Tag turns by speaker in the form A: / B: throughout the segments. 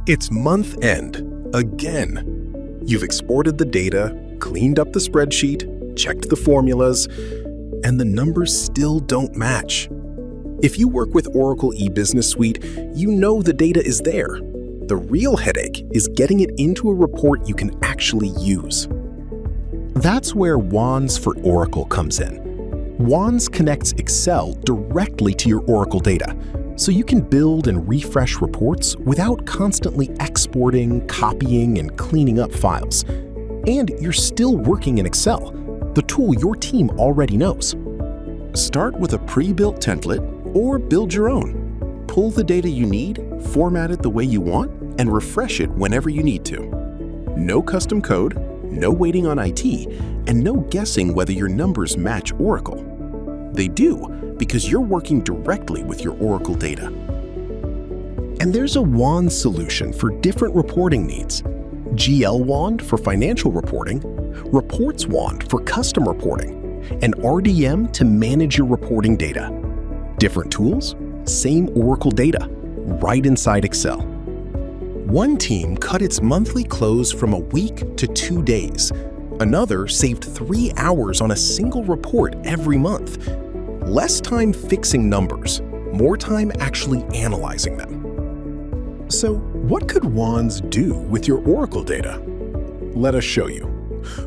A: It's month end, again. You've exported the data, cleaned up the spreadsheet, checked the formulas, and the numbers still don't match. If you work with Oracle eBusiness Suite, you know the data is there. The real headache is getting it into a report you can actually use. That's where Wands for Oracle comes in. Wands connects Excel directly to your Oracle data, so you can build and refresh reports without constantly exporting, copying, and cleaning up files. And you're still working in Excel, the tool your team already knows.
B: Start with a pre-built template or build your own. Pull the data you need, format it the way you want, and refresh it whenever you need to. No custom code, no waiting on IT, and no guessing whether your numbers match Oracle. They do, because you're working directly with your Oracle data.
A: And there's a Wand solution for different reporting needs. GL Wand for financial reporting, Reports Wand for custom reporting, and RDM to manage your reporting data. Different tools, same Oracle data, right inside Excel. One team cut its monthly close from a week to 2 days. Another saved 3 hours on a single report every month. Less time fixing numbers, more time actually analyzing them. So, what could Wands do with your Oracle data? Let us show you.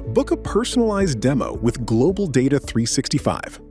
A: Book a personalized demo with Global Data 365.